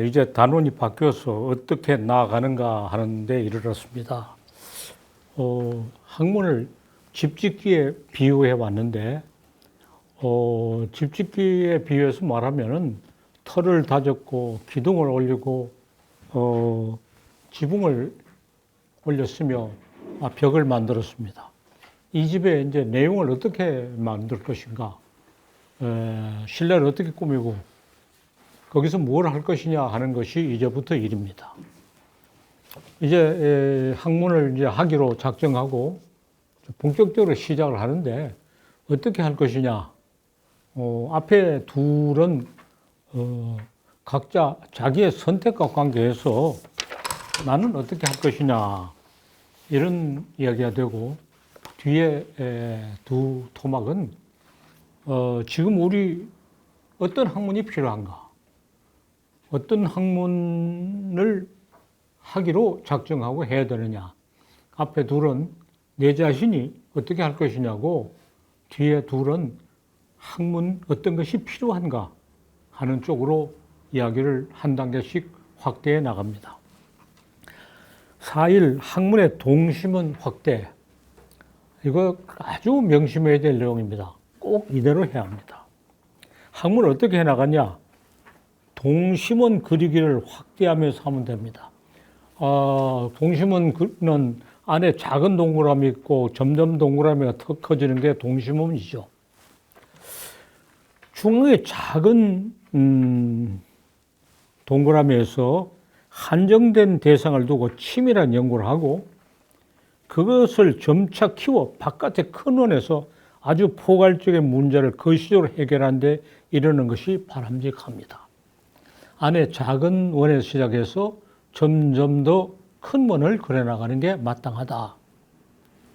이제 단원이 바뀌어서 어떻게 나아가는가 하는데 이르렀습니다. 학문을 집짓기에 비유해 왔는데, 집짓기에 비유해서 말하면은 털을 다졌고 기둥을 올리고 지붕을 올렸으며 벽을 만들었습니다. 이 집에 이제 내용을 어떻게 만들 것인가, 실내를 어떻게 꾸미고 거기서 뭘 할 것이냐 하는 것이 이제부터 일입니다. 이제 학문을 이제 하기로 작정하고 본격적으로 시작을 하는데 어떻게 할 것이냐. 앞에 둘은 각자 자기의 선택과 관계해서 나는 어떻게 할 것이냐 이런 이야기가 되고, 뒤에 두 토막은 지금 우리 어떤 학문이 필요한가, 어떤 학문을 하기로 작정하고 해야 되느냐. 앞에 둘은 내 자신이 어떻게 할 것이냐고, 뒤에 둘은 학문 어떤 것이 필요한가 하는 쪽으로 이야기를 한 단계씩 확대해 나갑니다. 4일 학문의 동심은 확대. 이거 아주 명심해야 될 내용입니다. 꼭 이대로 해야 합니다. 학문을 어떻게 해 나가냐? 동심원 그리기를 확대하면서 하면 됩니다. 동심원은 안에 작은 동그라미 있고 점점 동그라미가 더 커지는 게 동심원이죠. 중앙에 작은 동그라미에서 한정된 대상을 두고 치밀한 연구를 하고 그것을 점차 키워 바깥의 큰 원에서 아주 포괄적인 문제를 거시적으로 해결하는 데 이르는 것이 바람직합니다. 안에 작은 원에서 시작해서 점점 더 큰 원을 그려나가는 게 마땅하다.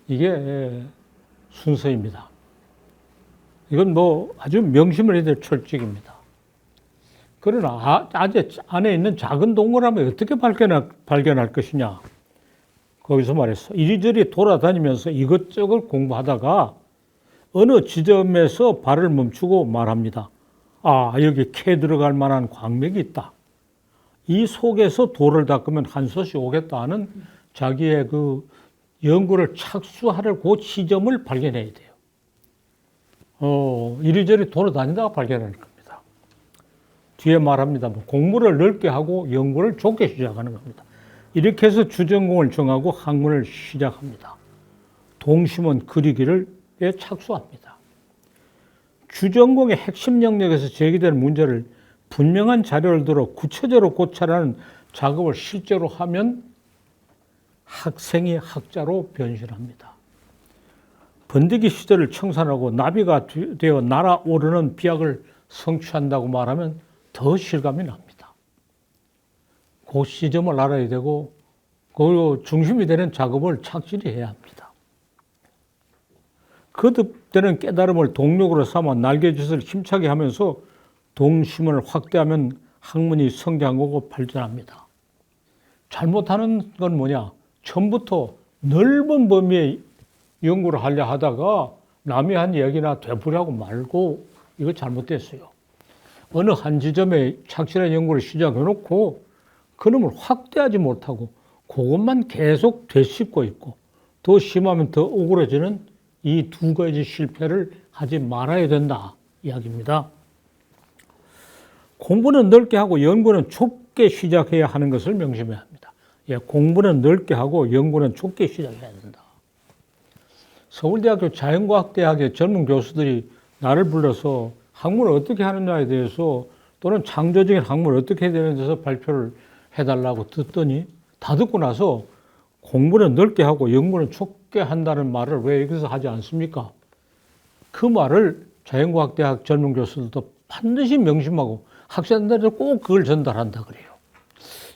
이게 순서입니다. 이건 뭐 아주 명심을 해야 될 철칙입니다. 그러나 아재 안에 있는 작은 동그라미 어떻게 발견할 것이냐. 거기서 말했어. 이리저리 돌아다니면서 이것저것 공부하다가 어느 지점에서 발을 멈추고 말합니다. 여기 캐 들어갈 만한 광맥이 있다. 이 속에서 돌을 닦으면 한솥이 오겠다 하는 자기의 그 연구를 착수할 그 지점을 발견해야 돼요. 이리저리 돌아다니다가 발견할 겁니다. 뒤에 말합니다. 공부를 넓게 하고 연구를 좁게 시작하는 겁니다. 이렇게 해서 주전공을 정하고 학문을 시작합니다. 동심원 그리기를 착수합니다. 주전공의 핵심 영역에서 제기되는 문제를 분명한 자료를 들어 구체적으로 고찰하는 작업을 실제로 하면 학생이 학자로 변신합니다. 번데기 시대를 청산하고 나비가 되어 날아오르는 비약을 성취한다고 말하면 더 실감이 납니다. 그 시점을 알아야 되고 그 중심이 되는 작업을 착실히 해야 합니다. 거듭되는 깨달음을 동력으로 삼아 날개짓을 힘차게 하면서 동심을 확대하면 학문이 성장하고 발전합니다. 잘못하는 건 뭐냐? 처음부터 넓은 범위의 연구를 하려 하다가 남이 한 얘기나 되풀이하고 말고 이거 잘못됐어요. 어느 한 지점에 착실한 연구를 시작해놓고 그놈을 확대하지 못하고 그것만 계속 되씹고 있고 더 심하면 더 오그라지는 이 두 가지 실패를 하지 말아야 된다 이야기입니다. 공부는 넓게 하고 연구는 좁게 시작해야 하는 것을 명심해야 합니다. 공부는 넓게 하고 연구는 좁게 시작해야 된다. 서울대학교 자연과학대학의 젊은 교수들이 나를 불러서 학문을 어떻게 하느냐에 대해서 또는 창조적인 학문을 어떻게 해야 되는 데서 발표를 해달라고 듣더니 다 듣고 나서 공부는 넓게 하고 연구는 좁게 한다는 말을 왜 여기서 하지 않습니까? 그 말을 자연과학대학 젊은 교수들도 반드시 명심하고 학생들도 꼭 그걸 전달한다 그래요.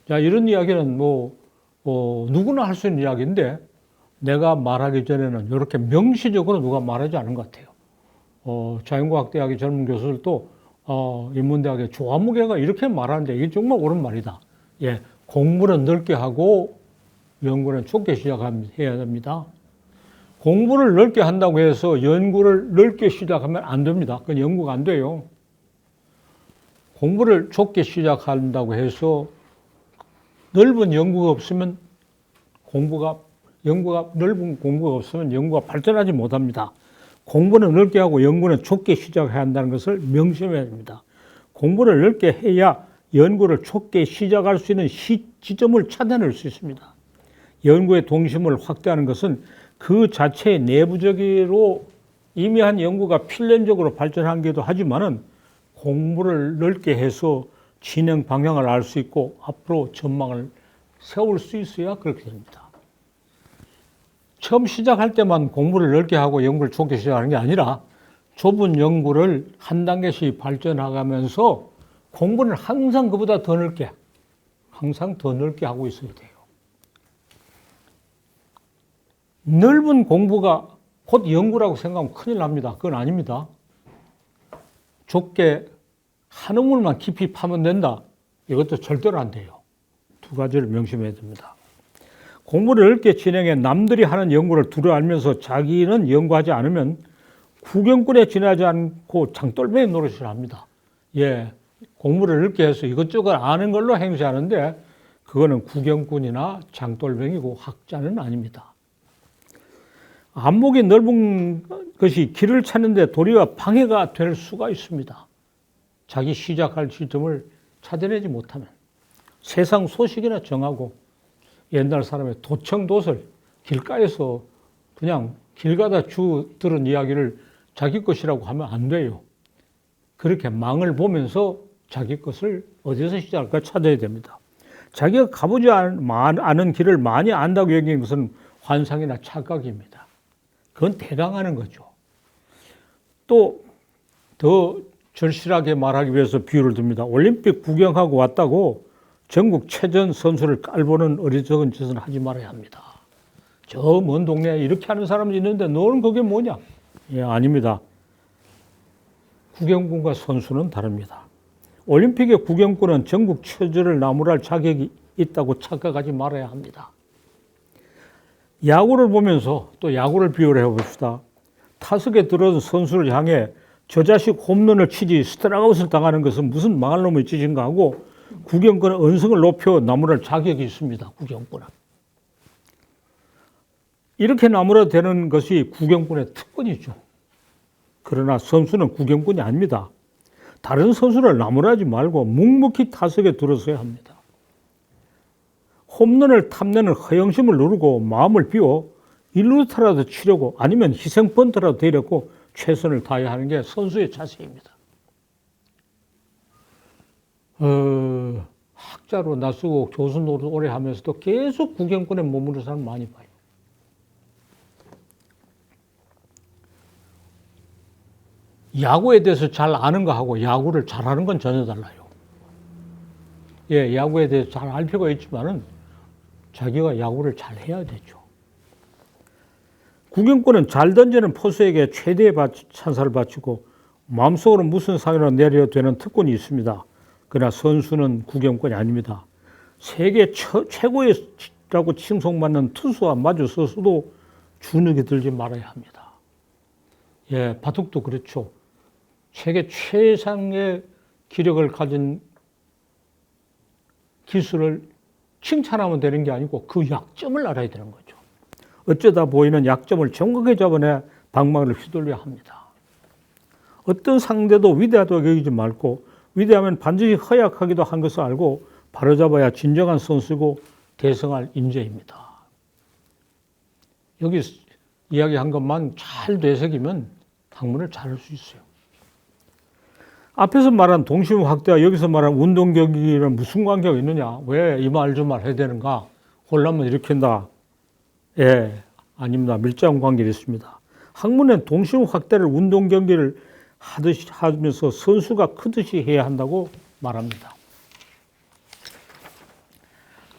자, 이런 이야기는 누구나 할 수 있는 이야기인데 내가 말하기 전에는 이렇게 명시적으로 누가 말하지 않은 것 같아요. 자연과학대학의 젊은 교수들도 인문대학의 조화무게가 이렇게 말하는데 이게 정말 옳은 말이다. 공부는 넓게 하고 연구는 좁게 시작해야 됩니다. 공부를 넓게 한다고 해서 연구를 넓게 시작하면 안 됩니다. 그건 연구가 안 돼요. 공부를 좁게 시작한다고 해서 넓은 연구가 없으면 넓은 공부가 없으면 연구가 발전하지 못합니다. 공부는 넓게 하고 연구는 좁게 시작해야 한다는 것을 명심해야 됩니다. 공부를 넓게 해야 연구를 좁게 시작할 수 있는 지점을 찾아낼 수 있습니다. 연구의 동심을 확대하는 것은 그 자체의 내부적으로 이미 한 연구가 필연적으로 발전하기도 하지만은 공부를 넓게 해서 진행 방향을 알 수 있고 앞으로 전망을 세울 수 있어야 그렇게 됩니다. 처음 시작할 때만 공부를 넓게 하고 연구를 좁게 시작하는 게 아니라 좁은 연구를 한 단계씩 발전하면서 공부는 항상 그보다 더 넓게, 항상 더 넓게 하고 있어야 돼요. 넓은 공부가 곧 연구라고 생각하면 큰일 납니다. 그건 아닙니다. 좁게 한 우물만 깊이 파면 된다. 이것도 절대로 안 돼요. 두 가지를 명심해야 됩니다. 공부를 넓게 진행해 남들이 하는 연구를 두루 알면서 자기는 연구하지 않으면 구경꾼에 지나지 않고 장돌뱅이 노릇을 합니다. 예, 공부를 넓게 해서 이것저것 아는 걸로 행세하는데 그거는 구경꾼이나 장돌뱅이고 학자는 아닙니다. 안목이 넓은 것이 길을 찾는데 도리어 방해가 될 수가 있습니다. 자기 시작할 시점을 찾아내지 못하면 세상 소식이나 정하고 옛날 사람의 도청도설 길가에서 그냥 길 가다 들은 이야기를 자기 것이라고 하면 안 돼요. 그렇게 망을 보면서 자기 것을 어디서 시작할까 찾아야 됩니다. 자기가 가보지 않은 길을 많이 안다고 여기는 것은 환상이나 착각입니다. 그건 대강하는 거죠. 또 더 절실하게 말하기 위해서 비유를 듭니다. 올림픽 구경하고 왔다고 전국 체전 선수를 깔보는 어리석은 짓은 하지 말아야 합니다. 저 먼 동네에 이렇게 하는 사람이 있는데 너는 그게 뭐냐? 예, 아닙니다. 구경꾼과 선수는 다릅니다. 올림픽의 구경꾼은 전국 체전을 나무랄 자격이 있다고 착각하지 말아야 합니다. 야구를 보면서 또 야구를 비유를 해봅시다. 타석에 들어선 선수를 향해 저 자식 홈런을 치지 스트라이크아웃을 당하는 것은 무슨 망할 놈의 짓인가 하고 구경꾼은 언성을 높여 나무랄 자격이 있습니다. 구경꾼은. 이렇게 나무라 되는 것이 구경꾼의 특권이죠. 그러나 선수는 구경꾼이 아닙니다. 다른 선수를 나무라지 말고 묵묵히 타석에 들어서야 합니다. 홈런을 탐내는 허영심을 누르고 마음을 비워 1루타라도 치려고 아니면 희생번트라도 되려고 최선을 다해야 하는 게 선수의 자세입니다. 학자로 나서고 교수 노릇 오래 하면서도 계속 구경꾼에 머무르는 사람 많이 봐요. 야구에 대해서 잘 아는 거하고 야구를 잘하는 건 전혀 달라요. 예, 야구에 대해서 잘 알 필요가 있지만은 자기가 야구를 잘 해야 되죠. 구경꾼은 잘 던지는 포수에게 최대의 찬사를 바치고 마음속으로 무슨 상이라도 내려야 되는 특권이 있습니다. 그러나 선수는 구경꾼이 아닙니다. 세계 최고라고 칭송받는 투수와 마주 서서도 주눅이 들지 말아야 합니다. 예, 바둑도 그렇죠. 세계 최상의 기력을 가진 기술을 칭찬하면 되는 게 아니고 그 약점을 알아야 되는 거죠. 어쩌다 보이는 약점을 정확하게 잡아내 방망이를 휘둘러야 합니다. 어떤 상대도 위대하다고 여기지 말고 위대하면 반드시 허약하기도 한 것을 알고 바로잡아야 진정한 선수고 대성할 인재입니다. 여기 이야기한 것만 잘 되새기면 학문을 잘할 수 있어요. 앞에서 말한 동심 확대와 여기서 말한 운동 경기랑 무슨 관계가 있느냐? 왜 이 말 저 말 해야 되는가? 혼란만 일으킨다. 예, 아닙니다. 밀접한 관계가 있습니다. 학문은 동심 확대를 운동 경기를 하면서 선수가 크듯이 해야 한다고 말합니다.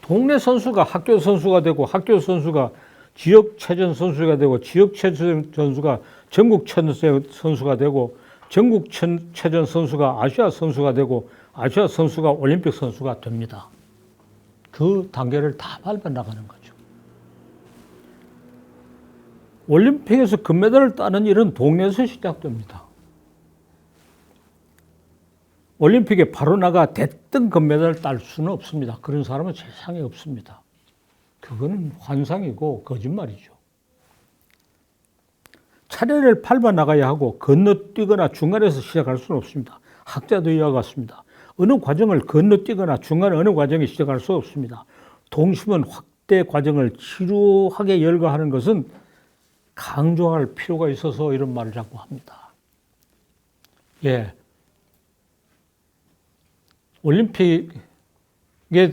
동네 선수가 학교 선수가 되고 학교 선수가 지역 체전 선수가 되고 지역 체전 선수가 전국 체전 선수가 되고 전국 체전 선수가 아시아 선수가 되고 아시아 선수가 올림픽 선수가 됩니다. 그 단계를 다 밟아 나가는 거죠. 올림픽에서 금메달을 따는 일은 동네에서 시작됩니다. 올림픽에 바로 나가 대등 금메달을 딸 수는 없습니다. 그런 사람은 세상에 없습니다. 그거는 환상이고 거짓말이죠. 차례를 밟아 나가야 하고 건너뛰거나 중간에서 시작할 수는 없습니다. 학자도 이와 같습니다. 어느 과정을 건너뛰거나 중간에 어느 과정에 시작할 수 없습니다. 동심은 확대 과정을 지루하게 열거하는 것은 강조할 필요가 있어서 이런 말을 자꾸 합니다. 예. 올림픽에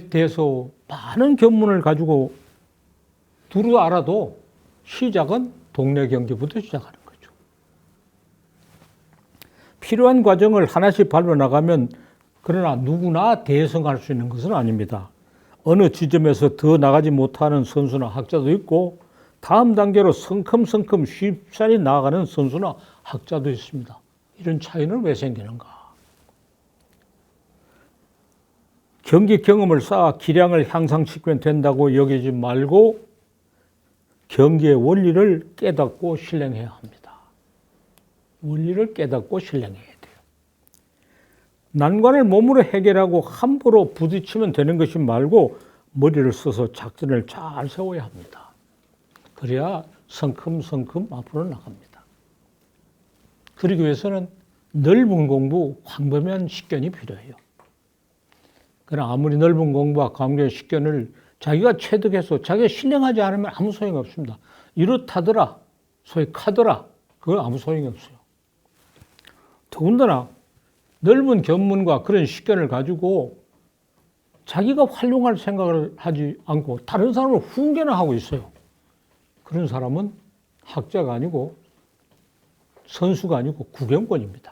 대해서 많은 견문을 가지고 두루 알아도 시작은 동네 경기부터 시작하는 거죠. 필요한 과정을 하나씩 밟아 나가면 그러나 누구나 대성할 수 있는 것은 아닙니다. 어느 지점에서 더 나가지 못하는 선수나 학자도 있고 다음 단계로 성큼성큼 쉽사리 나아가는 선수나 학자도 있습니다. 이런 차이는 왜 생기는가? 경기 경험을 쌓아 기량을 향상시키면 된다고 여기지 말고 경기의 원리를 깨닫고 실행해야 합니다. 원리를 깨닫고 실행해야 돼요. 난관을 몸으로 해결하고 함부로 부딪히면 되는 것이 말고 머리를 써서 작전을 잘 세워야 합니다. 그래야 성큼성큼 앞으로 나갑니다. 그러기 위해서는 넓은 공부, 광범위한 식견이 필요해요. 그러나 아무리 넓은 공부와 광범위한 식견을 자기가 체득해서 자기가 실행하지 않으면 아무 소용이 없습니다. 이렇다더라, 소위 카더라, 그건 아무 소용이 없어요. 더군다나 넓은 견문과 그런 식견을 가지고 자기가 활용할 생각을 하지 않고 다른 사람을 훈계나 하고 있어요. 그런 사람은 학자가 아니고 선수가 아니고 구경꾼입니다.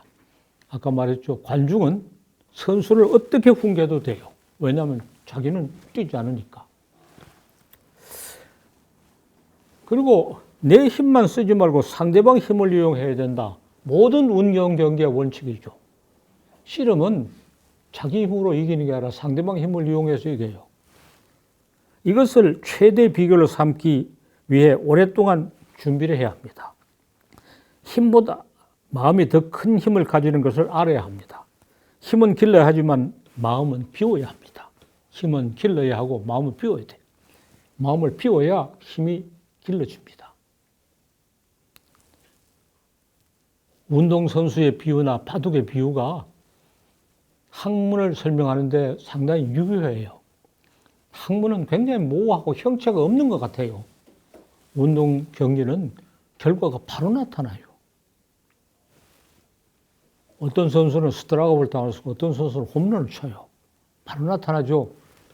아까 말했죠. 관중은 선수를 어떻게 훈계해도 돼요. 왜냐하면 자기는 뛰지 않으니까. 그리고 내 힘만 쓰지 말고 상대방 힘을 이용해야 된다. 모든 운영 경기의 원칙이죠. 씨름은 자기 힘으로 이기는 게 아니라 상대방 힘을 이용해서 이겨요. 이것을 최대 비결로 삼기 위해 오랫동안 준비를 해야 합니다. 힘보다 마음이 더 큰 힘을 가지는 것을 알아야 합니다. 힘은 길러야 하지만 마음은 비워야 합니다. 힘은 길러야 하고 마음은 비워야 돼요. 마음을 비워야 힘이 길러집니다. 운동선수의 비유나 바둑의 비유가 학문을 설명하는데 상당히 유효해요. 학문은 굉장히 모호하고 형체가 없는 것 같아요. 운동 경기는 결과가 바로 나타나요. 어떤 선수는 스트라이크를 당할 수 있고 어떤 선수는 홈런을 쳐요. 바로 나타나죠.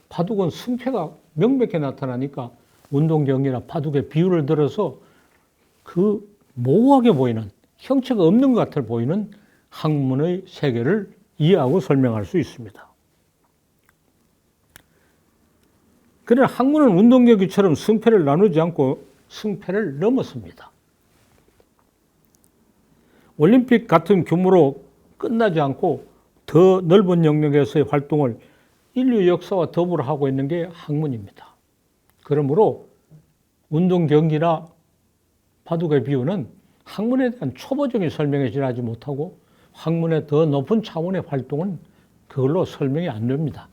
바둑은 승패가 명백히 나타나니까 운동 경기나 바둑의 비유를 들어서 그 모호하게 보이는 형체가 없는 것 같아 보이는 학문의 세계를 이해하고 설명할 수 있습니다. 그러나 학문은 운동 경기처럼 승패를 나누지 않고 승패를 넘어섭니다. 올림픽 같은 규모로 끝나지 않고 더 넓은 영역에서의 활동을 인류 역사와 더불어 하고 있는 게 학문입니다. 그러므로 운동 경기나 바둑의 비유는 학문에 대한 초보적인 설명에 지나지 못하고 학문의 더 높은 차원의 활동은 그걸로 설명이 안 됩니다.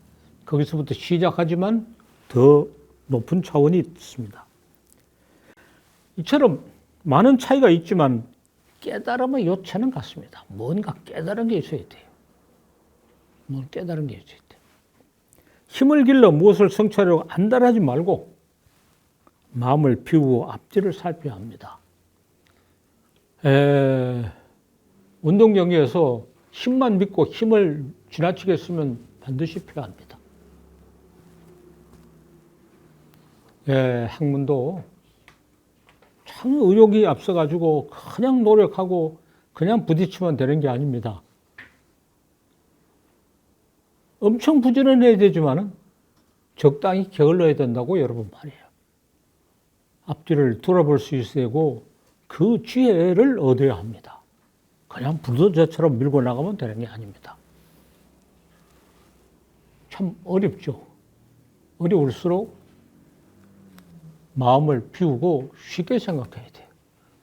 거기서부터 시작하지만 더 높은 차원이 있습니다. 이처럼 많은 차이가 있지만 깨달음의 요체는 같습니다. 뭔가 깨달은 게 있어야 돼요. 뭔 깨달은 게 있어야 돼요. 힘을 길러 무엇을 성취하려고 안달하지 말고 마음을 비우고 앞뒤를 살펴야 합니다. 운동 경기에서 힘만 믿고 힘을 지나치게 쓰면 반드시 필요합니다. 학문도 참 의욕이 앞서가지고 그냥 노력하고 그냥 부딪히면 되는 게 아닙니다. 엄청 부지런해야 되지만 적당히 게을러야 된다고 여러분 말이에요. 앞뒤를 돌아볼 수 있어야 되고 그 지혜를 얻어야 합니다. 그냥 불도저처럼 밀고 나가면 되는 게 아닙니다. 참 어렵죠. 어려울수록 마음을 비우고 쉽게 생각해야 돼요.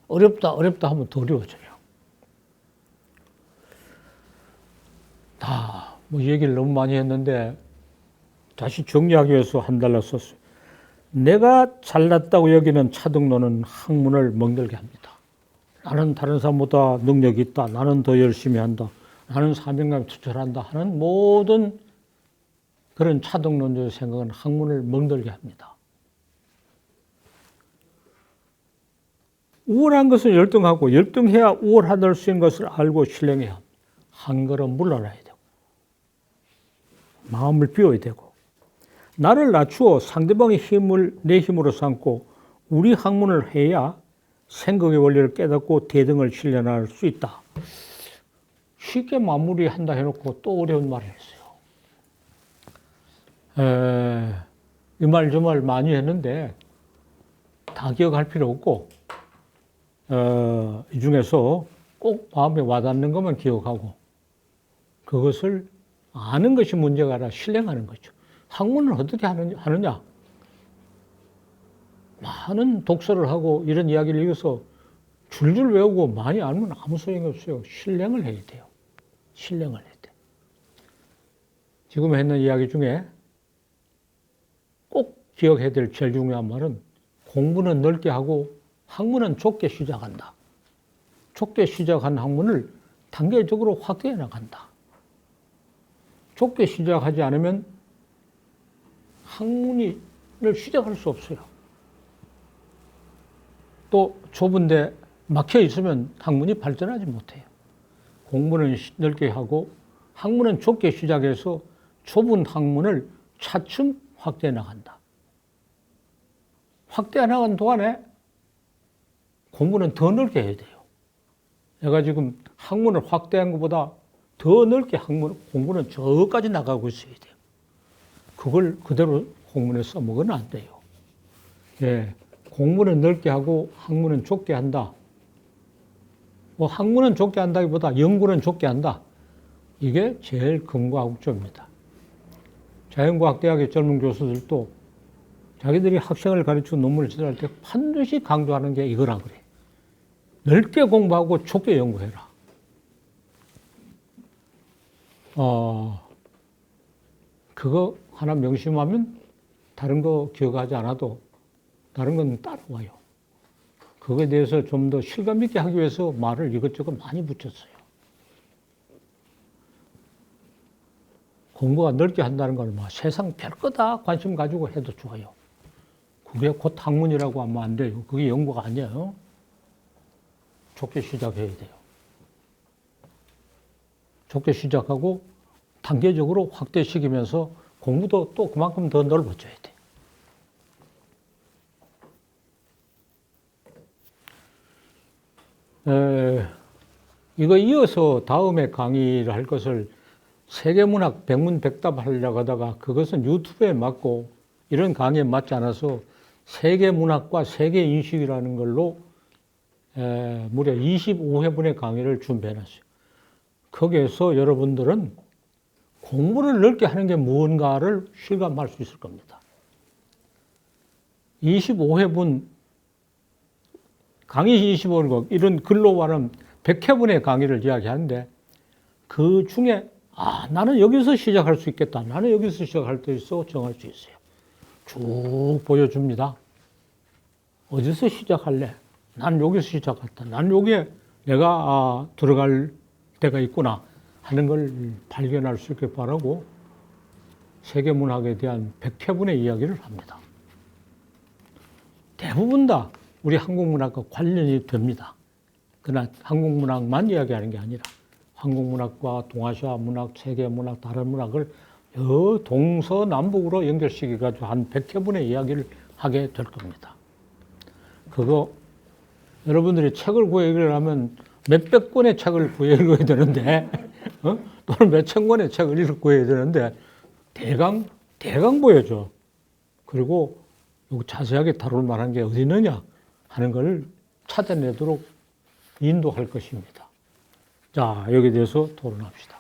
어렵다 하면 더 어려워져요. 다 뭐 얘기를 너무 많이 했는데 다시 정리하기 위해서 한 달러 썼어요. 내가 잘났다고 여기는 차등론은 학문을 멍들게 합니다. 나는 다른 사람보다 능력이 있다. 나는 더 열심히 한다. 나는 사명감에 투철한다 하는 모든 그런 차등론적인 생각은 학문을 멍들게 합니다. 우월한 것은 열등하고 열등해야 우월하될 수 있는 것을 알고 신뢰해야 합니다. 한 걸음 물러나야 되고 마음을 비워야 되고 나를 낮추어 상대방의 힘을 내 힘으로 삼고 우리 학문을 해야 생각의 원리를 깨닫고 대등을 실현할 수 있다. 쉽게 마무리한다 해놓고 또 어려운 말을 했어요. 이 말 저 말 많이 했는데 다 기억할 필요 없고 이 중에서 꼭 마음에 와닿는 것만 기억하고 그것을 아는 것이 문제가 아니라 실행하는 거죠. 학문을 어떻게 하느냐? 많은 독서를 하고 이런 이야기를 읽어서 줄줄 외우고 많이 알면 아무 소용이 없어요. 실행을 해야 돼요. 실행을 해야 돼요. 지금 했는 이야기 중에 꼭 기억해야 될 제일 중요한 말은 공부는 넓게 하고 학문은 좁게 시작한다. 좁게 시작한 학문을 단계적으로 확대해 나간다. 좁게 시작하지 않으면 학문을 시작할 수 없어요. 또 좁은데 막혀 있으면 학문이 발전하지 못해요. 공부는 넓게 하고 학문은 좁게 시작해서 좁은 학문을 차츰 확대해 나간다. 확대해 나간 동안에 공부는 더 넓게 해야 돼요. 내가 지금 학문을 확대한 것보다 더 넓게 공부는 저까지 나가고 있어야 돼요. 그걸 그대로 공문에 써먹으면 안 돼요. 예, 공부는 넓게 하고 학문은 좁게 한다. 뭐 학문은 좁게 한다기보다 연구는 좁게 한다. 이게 제일 근거하고 점입니다. 자연과학대학의 젊은 교수들도 자기들이 학생을 가르치고 논문을 제출할 때 반드시 강조하는 게 이거라 그래. 넓게 공부하고 좁게 연구해라. 그거 하나 명심하면 다른 거 기억하지 않아도 다른 건 따라와요. 그거에 대해서 좀 더 실감 있게 하기 위해서 말을 이것저것 많이 붙였어요. 공부가 넓게 한다는 건 뭐 세상 별거다 관심 가지고 해도 좋아요. 그게 곧 학문이라고 하면 안 돼요. 그게 연구가 아니에요. 좁게 시작해야 돼요. 좁게 시작하고 단계적으로 확대시키면서 공부도 또 그만큼 더 넓어져야 돼. 이거 이어서 다음에 강의를 할 것을 세계문학 백문백답 하려고 하다가 그것은 유튜브에 맞고 이런 강의에 맞지 않아서 세계문학과 세계인식이라는 걸로 무려 25회분의 강의를 준비해놨어요. 거기에서 여러분들은 공부를 넓게 하는 게 무언가를 실감할 수 있을 겁니다. 25회분, 강의 25분, 이런 글로 말하면 100회분의 강의를 이야기하는데 그 중에 나는 여기서 시작할 수 있겠다. 나는 여기서 시작할 수 있어. 정할 수 있어요. 쭉 보여줍니다. 어디서 시작할래? 난 여기서 시작했다. 난 여기에 내가 들어갈 때가 있구나 하는 걸 발견할 수 있게 바라고 세계문학에 대한 100회분의 이야기를 합니다. 대부분 다 우리 한국문학과 관련이 됩니다. 그러나 한국문학만 이야기하는 게 아니라 한국문학과 동아시아 문학, 세계문학, 다른 문학을 동서남북으로 연결시켜가지고 한 100회분의 이야기를 하게 될 겁니다. 그거 여러분들이 책을 구해 읽으려면 몇백 권의 책을 구해 읽어야 되는데 또는 몇천 권의 책을 구해야 되는데 대강 보여줘. 그리고 자세하게 다룰 만한 게 어디 있느냐 하는 걸 찾아내도록 인도할 것입니다. 자, 여기에 대해서 토론합시다.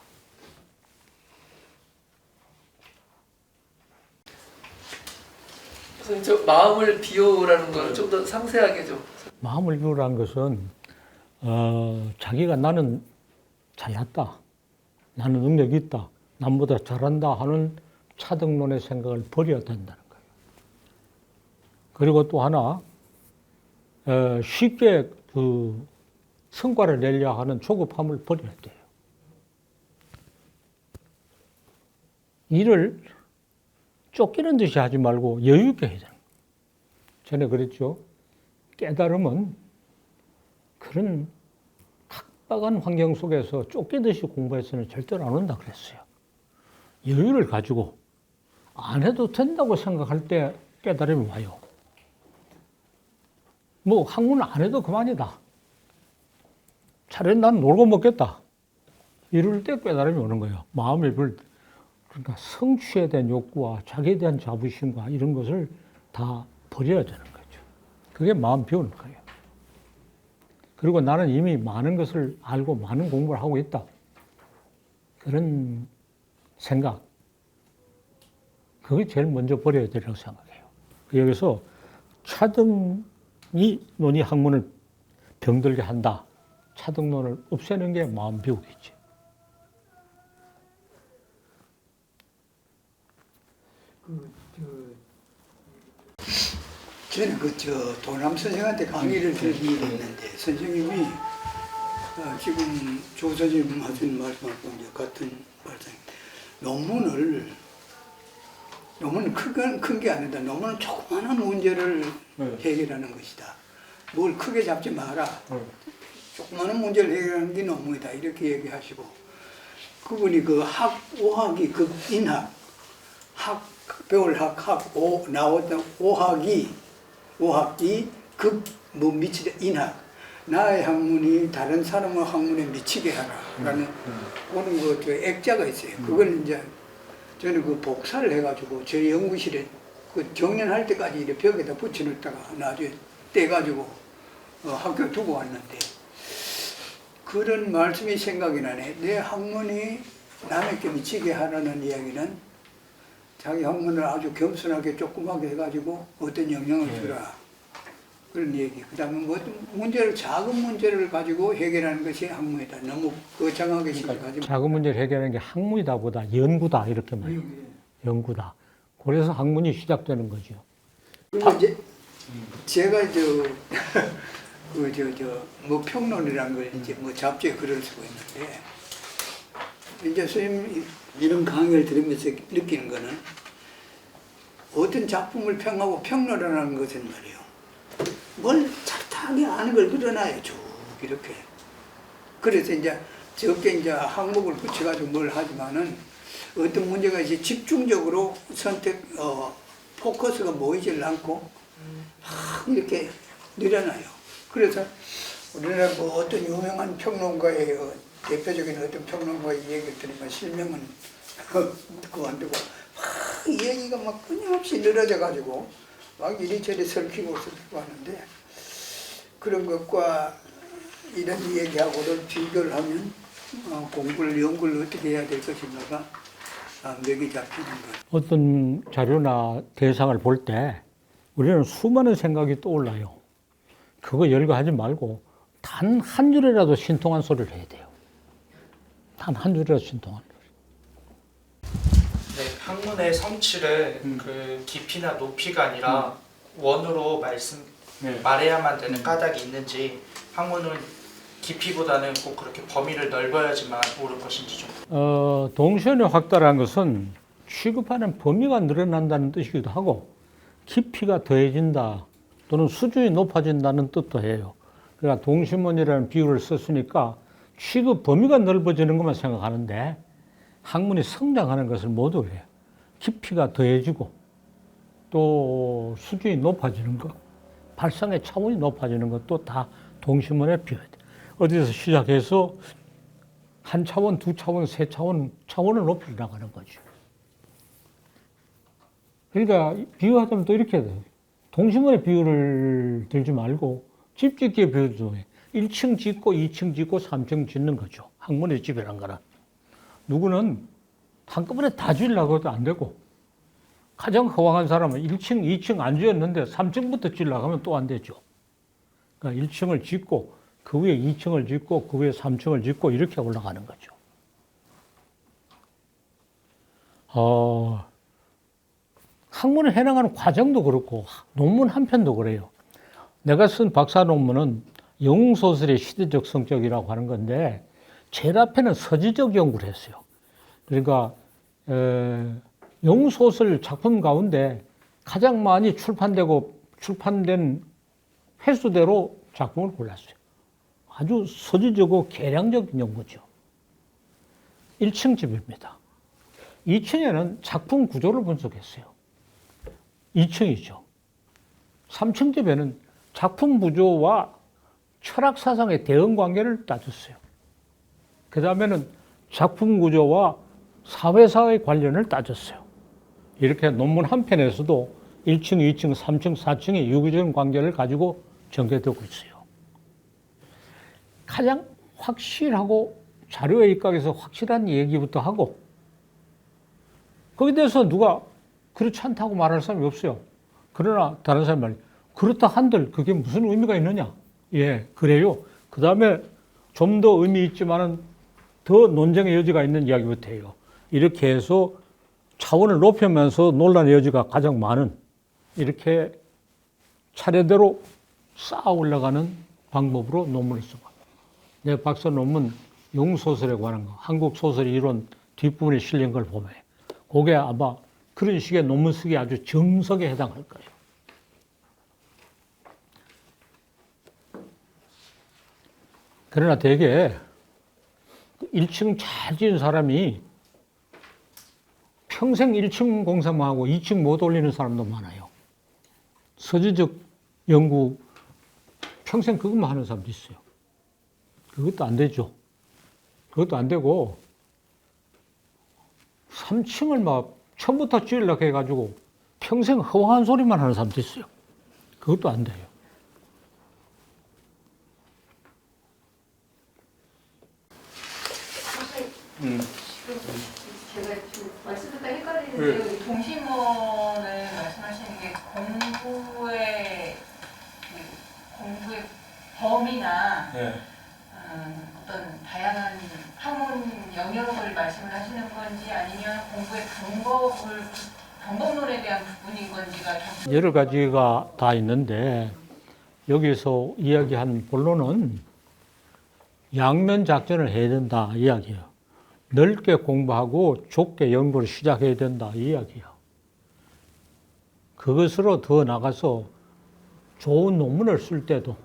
선생님, 저 마음을 비우라는 걸 좀 더 상세하게 좀. 마음을 비우라는 것은 자기가 나는 잘났다, 나는 능력이 있다, 남보다 잘한다 하는 차등론의 생각을 버려야 된다는 거예요. 그리고 또 하나, 쉽게 그 성과를 내려 하는 조급함을 버려야 돼요. 일을 쫓기는 듯이 하지 말고 여유 있게 해야 돼요. 전에 그랬죠. 깨달음은 그런 각박한 환경 속에서 쫓기듯이 공부해서는 절대로 안 온다 그랬어요. 여유를 가지고 안 해도 된다고 생각할 때 깨달음이 와요. 뭐 학문 안 해도 그만이다. 차라리 난 놀고 먹겠다. 이럴 때 깨달음이 오는 거예요. 마음의 불. 그러니까 성취에 대한 욕구와 자기에 대한 자부심과 이런 것을 다 버려야 되는 거죠. 그게 마음 비우는 거예요. 그리고 나는 이미 많은 것을 알고 많은 공부를 하고 있다. 그런 생각. 그게 제일 먼저 버려야 되라고 생각해요. 여기서 차등이 논의 학문을 병들게 한다. 차등론을 없애는 게 마음 비우기지. 저는 도남 선생한테 강의를 들은 일이 있는데 선생님이 지금 조 선생님 하신 말씀하고 이제 같은 말씀. 논문은 큰 게 아니다. 논문은 조그마한 문제를 해결하는 것이다. 뭘 크게 잡지 마라. 조그마한 문제를 해결하는 게 논문이다. 이렇게 얘기하시고 그분이 그 오학이 인학 배울 나왔던 오학이 미치다 인학 나의 학문이 다른 사람의 학문에 미치게 하라라는 그런 액자가 있어요. 그걸 이제 저는 그 복사를 해가지고 저희 연구실에 그 정년할 때까지 이렇게 벽에다 붙여놓다가 나중에 떼가지고 학교 두고 왔는데 그런 말씀이 생각이 나네. 내 학문이 남에게 미치게 하라는 이야기는 자기 학문을 아주 겸손하게 조그맣게 해가지고 어떤 영향을 주라. 그런 얘기. 그 다음에 뭐 작은 문제를 가지고 해결하는 것이 학문이다. 너무 거창하게 생각하지. 작은 문제를 해결하는 게 학문이다 보다 연구다 이렇게 말해요. 연구다. 그래서 학문이 시작되는 거죠. 그리고 이제 제가 뭐 평론이라는 걸 이제 뭐 잡지에 글을 쓰고 있는데 이제 선생님 이런 강의를 들으면서 느끼는 거는 어떤 작품을 평하고 평론하는 것은 말이에요. 뭘 잡다하게 아는 걸 그려놔요. 쭉 이렇게. 그래서 이제 적게 이제 항목을 붙여가지고 뭘 하지만은 어떤 문제가 이제 집중적으로 포커스가 모이질 않고 이렇게 늘어나요. 그래서 우리나라 뭐 어떤 유명한 평론가의 대표적인 어떤 평론가의 얘기를 들으면 실명은 그만두고 이 얘기가 막 끊임없이 늘어져 가지고 막 이리저리 설키고 하는데 그런 것과 이런 얘기하고를 비교를 하면 연구를 어떻게 해야 될 것인가가 맥이 잡히는 것. 어떤 자료나 대상을 볼 때 우리는 수많은 생각이 떠올라요. 그거 열거하지 말고 단 한 줄이라도 신통한 소리를 해야 돼요. 단 한 줄이라도 신통한 소리. 네, 학문의 성취를 그 깊이나 높이가 아니라 원으로 말해야만 되는 까닭이 있는지 학문은 깊이보다는 꼭 그렇게 범위를 넓어야지만 옳은 것인지 좀. 동시원의 확대라는 것은 취급하는 범위가 늘어난다는 뜻이기도 하고 깊이가 더해진다 또는 수준이 높아진다는 뜻도 해요. 그러니까 동심원이라는 비유를 썼으니까 취급 범위가 넓어지는 것만 생각하는데 학문이 성장하는 것을 모두 그래요. 깊이가 더해지고 또 수준이 높아지는 것, 발상의 차원이 높아지는 것도 다 동심원에 비유해야 돼요. 어디서 시작해서 한 차원, 두 차원, 세 차원, 차원을 높여 나가는 거죠. 그러니까 비유하자면 또 이렇게 돼요. 동심원의 비유를 들지 말고 집 짓기의 비유를 통해 1층 짓고 2층 짓고 3층 짓는 거죠. 학문의 집이란 거는. 누구는 한꺼번에 다 지으려고 해도 안 되고 가장 허황한 사람은 1층, 2층 안 지었는데 3층부터 지으려고 하면 또 안 되죠. 그러니까 1층을 짓고 그 위에 2층을 짓고 그 위에 3층을 짓고 이렇게 올라가는 거죠. 학문을 해나가는 과정도 그렇고 논문 한 편도 그래요. 내가 쓴 박사 논문은 영웅소설의 시대적 성격이라고 하는 건데 제일 앞에는 서지적 연구를 했어요. 그러니까 영웅소설 작품 가운데 가장 많이 출판된 횟수대로 작품을 골랐어요. 아주 서지적이고 계량적인 연구죠. 1층 집입니다. 2층에는 작품 구조를 분석했어요. 2층이죠. 3층 집에는 작품 구조와 철학 사상의 대응 관계를 따졌어요. 그 다음에는 작품 구조와 사회사의 관련을 따졌어요. 이렇게 논문 한 편에서도 1층, 2층, 3층, 4층의 유기적인 관계를 가지고 전개되고 있어요. 가장 확실하고 자료에 입각해서 확실한 얘기부터 하고 거기에 대해서 누가 그렇지 않다고 말할 사람이 없어요. 그러나 다른 사람이 말해요. 그렇다 한들 그게 무슨 의미가 있느냐? 예, 그래요. 그 다음에 좀 더 의미 있지만은 더 논쟁의 여지가 있는 이야기부터 해요. 이렇게 해서 차원을 높이면서 논란의 여지가 가장 많은 이렇게 차례대로 쌓아 올라가는 방법으로 논문을 쓰고 내 박사 논문 영웅소설에 관한 거 한국 소설 이론 뒷부분에 실린 걸 보면 그게 아마 그런 식의 논문 쓰기 아주 정석에 해당할 거예요. 그러나 대개 1층 잘 지은 사람이 평생 1층 공사만 하고 2층 못 올리는 사람도 많아요. 서지적 연구 평생 그것만 하는 사람도 있어요. 그것도 안 되죠. 그것도 안 되고 3층을 막 처음부터 지으려고 해가지고 평생 허황한 소리만 하는 사람도 있어요. 그것도 안 돼요. 제가 지금 말씀 듣다 헷갈리는데요. 이 동심원을 말씀하시는 게 공부의 범위나 어떤 다양한 학문 영역을 말씀을 하시는 건지 아니면 공부의 방법론에 대한 부분인 건지가 여러 가지가 다 있는데 여기서 이야기한 본론은 양면 작전을 해야 된다 이야기예요. 넓게 공부하고 좁게 연구를 시작해야 된다 이 이야기예요. 그것으로 더 나가서 좋은 논문을 쓸 때도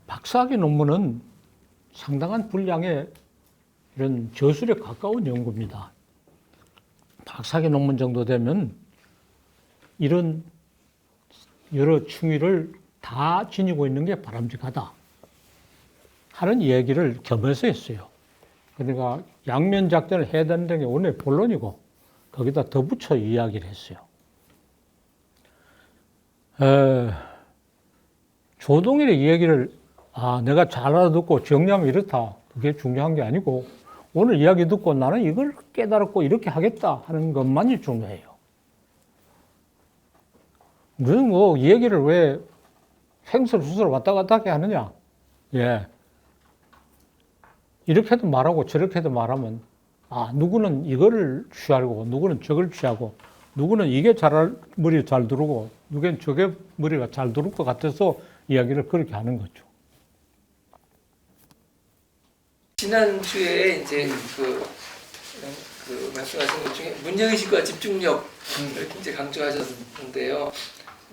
박사학위 논문은 상당한 분량의 이런 저술에 가까운 연구입니다. 박사학위 논문 정도 되면 이런 여러 층위를 다 지니고 있는 게 바람직하다 하는 얘기를 겸해서 했어요. 그러니까 양면 작전을 해야 된다는 게 오늘 본론이고 거기다 덧붙여 이야기를 했어요. 조동일의 이야기를 내가 잘 알아듣고 정리하면 이렇다. 그게 중요한 게 아니고 오늘 이야기 듣고 나는 이걸 깨달았고 이렇게 하겠다 하는 것만이 중요해요. 무슨 이 얘기를 왜 횡설수설 왔다 갔다 하게 하느냐. 예. 이렇게도 말하고 저렇게도 말하면 누구는 이거를 취하고 누구는 저걸 취하고 누구는 이게 머리 잘 들어오고 누구는 저게 머리가 잘 들어올 것 같아서 이야기를 그렇게 하는 거죠. 지난주에 이제 그 말씀하신 것 중에 문제의식과 집중력을 굉장히 강조하셨는데요.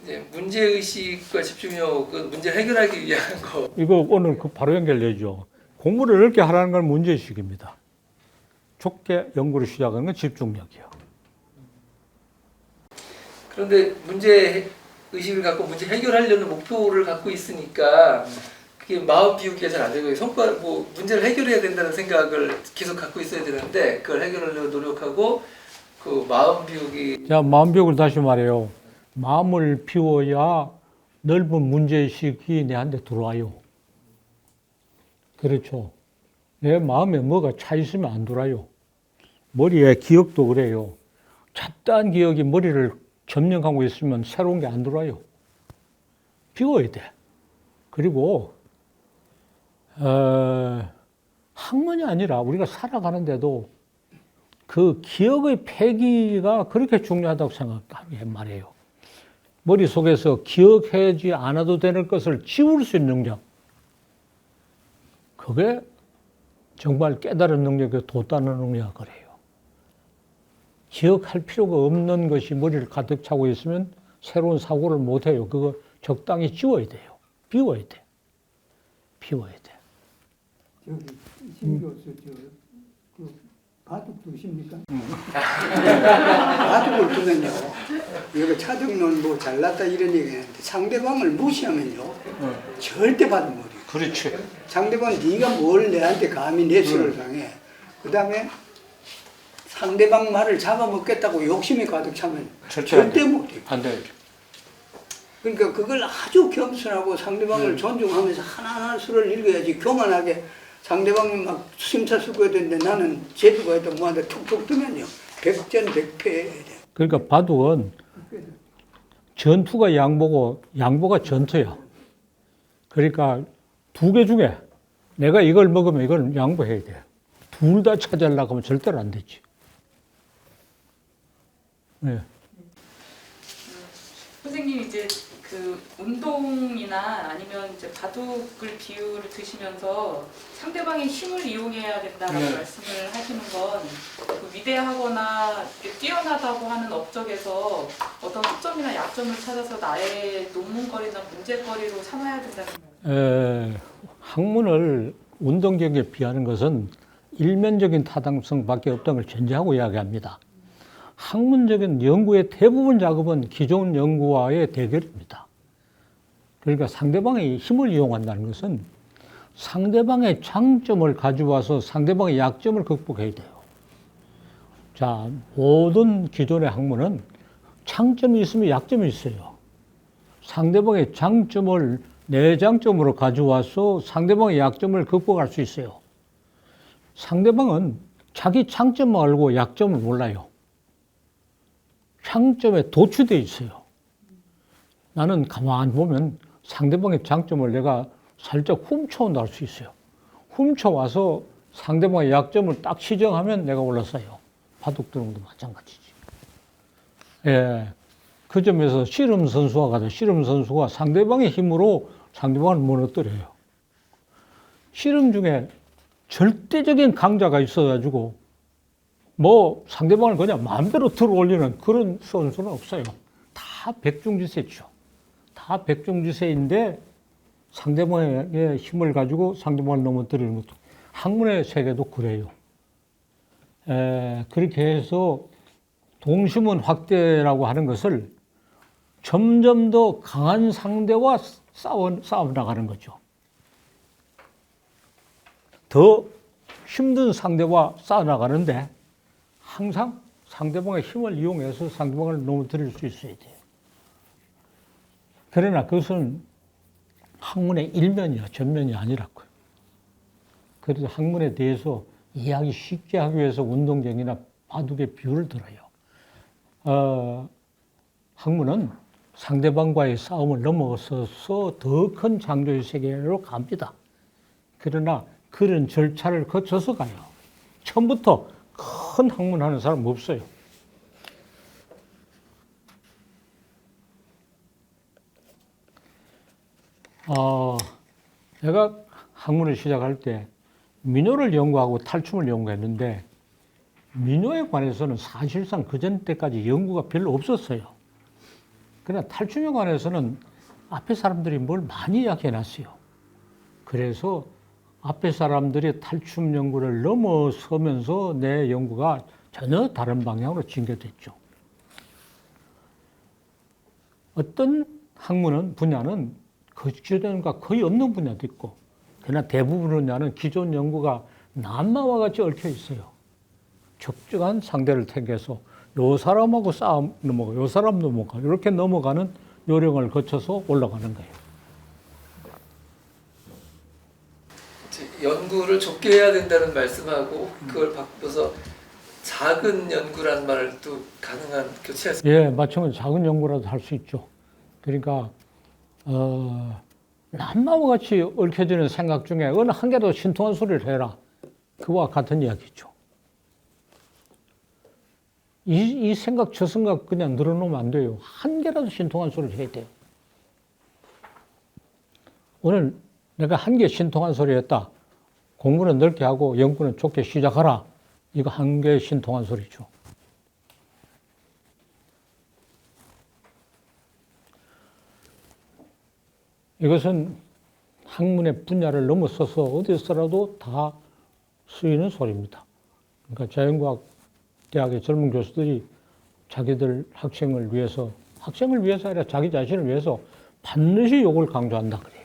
이제 문제의식과 집중력은 문제를 해결하기 위한 거. 이거 오늘 바로 연결되죠. 공부를 넓게 하라는 건 문제의식입니다. 좁게 연구를 시작하는 건 집중력이에요. 그런데 문제의식을 갖고 문제 해결하려는 목표를 갖고 있으니까 그게 마음 비우기가 잘 안 되고 문제를 해결해야 된다는 생각을 계속 갖고 있어야 되는데 그걸 해결하려고 노력하고 그 마음 비우기. 자, 마음 비우기를 다시 말해요. 마음을 비워야 넓은 문제의식이 내한테 들어와요. 그렇죠. 내 마음에 뭐가 차 있으면 안 들어와요. 머리에 기억도 그래요. 잡다한 기억이 머리를 점령하고 있으면 새로운 게 안 들어와요. 비워야 돼. 그리고 학문이 아니라 우리가 살아가는데도 그 그 기억의 폐기가 그렇게 중요하다고 생각하는 말이에요. 머릿속에서 기억하지 않아도 되는 것을 지울 수 있는 능력. 그게 정말 깨달은 능력이 돋다는 능력이라 그래요. 기억할 필요가 없는 것이 머리를 가득 차고 있으면 새로운 사고를 못 해요. 그거 적당히 지워야 돼요. 비워야 돼. 비워야 돼. 저기 신교수 그 바둑 두십니까? 바둑을 두면요. 이거 차정론 뭐 잘났다 이런 얘기하는데 상대방을 무시하면요. 절대 바둑 못 이겨. 그렇지. 상대방 네가 뭘 내한테 감히 내 수를 당해. 그 다음에 상대방 말을 잡아먹겠다고 욕심이 가득 차면 절대 못 해. 안 돼. 그러니까 그걸 아주 겸손하고 상대방을 존중하면서 하나하나 수를 읽어야지 교만하게 상대방이 막 심사숙고해야 되는데 나는 제주가 해도 뭐한테 툭툭 뜨면요. 백전백패해야 돼. 그러니까 바둑은 전투가 양보고 양보가 전투야. 그러니까 두 개 중에 내가 이걸 먹으면 이걸 양보해야 돼. 둘 다 차지하려고 하면 절대로 안 되지. 네. 선생님 이제 그 운동이나 아니면 이제 바둑을 비유를 드시면서 상대방의 힘을 이용해야 된다라고 말씀을 하시는 건그 위대하거나 뛰어나다고 하는 업적에서 어떤 허점이나 약점을 찾아서 나의 논문거리나 문제거리로 삼아야 된다는 거예요. 학문을 운동경에 비하는 것은 일면적인 타당성밖에 없다는 걸 전제하고 이야기합니다. 학문적인 연구의 대부분 작업은 기존 연구와의 대결입니다. 그러니까 상대방의 힘을 이용한다는 것은 상대방의 장점을 가져와서 상대방의 약점을 극복해야 돼요. 자, 모든 기존의 학문은 장점이 있으면 약점이 있어요. 상대방의 장점을 내 장점으로 가져와서 상대방의 약점을 극복할 수 있어요. 상대방은 자기 장점만 알고 약점을 몰라요. 장점에 도취되어 있어요. 나는 가만히 보면 상대방의 장점을 내가 살짝 훔쳐온다 할 수 있어요. 훔쳐와서 상대방의 약점을 딱 시정하면 내가 올라서요. 바둑두릉도 마찬가지지. 예. 그 점에서 씨름 선수와 같아요. 씨름 선수가 상대방의 힘으로 상대방을 무너뜨려요. 씨름 중에 절대적인 강자가 있어가지고 뭐 상대방을 그냥 마음대로 들어올리는 그런 선수는 없어요. 다 백중지세죠. 다 백중지세인데 상대방의 힘을 가지고 상대방을 넘어뜨리는 것도 학문의 세계도 그래요. 그렇게 해서 동심원 확대라고 하는 것을 점점 더 강한 상대와 싸워 나가는 거죠. 더 힘든 상대와 싸워 나가는데 항상 상대방의 힘을 이용해서 상대방을 넘어뜨릴 수 있어야 돼요. 그러나 그것은 학문의 일면이야, 전면이 아니라고요. 그래서 학문에 대해서 이해하기 쉽게 하기 위해서 운동경이나 바둑의 비유를 들어요. 학문은 상대방과의 싸움을 넘어서서 더 큰 창조의 세계로 갑니다. 그러나 그런 절차를 거쳐서 가요. 처음부터 큰 학문 하는 사람 없어요. 내가 학문을 시작할 때 민요를 연구하고 탈춤을 연구했는데 민요에 관해서는 사실상 그전 때까지 연구가 별로 없었어요. 그러나 탈춤에 관해서는 앞에 사람들이 뭘 많이 이야기해 놨어요. 그래서 앞에 사람들이 탈춤 연구를 넘어서면서 내 연구가 전혀 다른 방향으로 전개됐죠. 어떤 학문은 분야는 그 기존과 거의 없는 분야도 있고, 그러나 대부분 분야는 기존 연구가 남마와 같이 얽혀 있어요. 적정한 상대를 택해서 요 사람하고 싸움 넘어가, 요 사람 넘어가, 이렇게 넘어가는 요령을 거쳐서 올라가는 거예요. 연구를 좁게 해야 된다는 말씀하고 그걸 바꿔서 작은 연구란 말을 또 가능한 교체할 수 예, 마침은 작은 연구라도 할 수 있죠. 그러니까 남마와 같이 얽혀지는 생각 중에 어느 한 개도 신통한 소리를 해라. 그와 같은 이야기죠. 이 생각 저 생각 그냥 늘어놓으면 안 돼요. 한 개라도 신통한 소리를 해야 돼요. 오늘 내가 한 개 신통한 소리 했다. 공부는 넓게 하고 연구는 좁게 시작하라. 이거 한 개 신통한 소리죠. 이것은 학문의 분야를 넘어서서 어디서라도 다 쓰이는 소리입니다. 그러니까 자연과학 대학의 젊은 교수들이 자기들 학생을 위해서 아니라 자기 자신을 위해서 반드시 요걸 강조한다 그래요.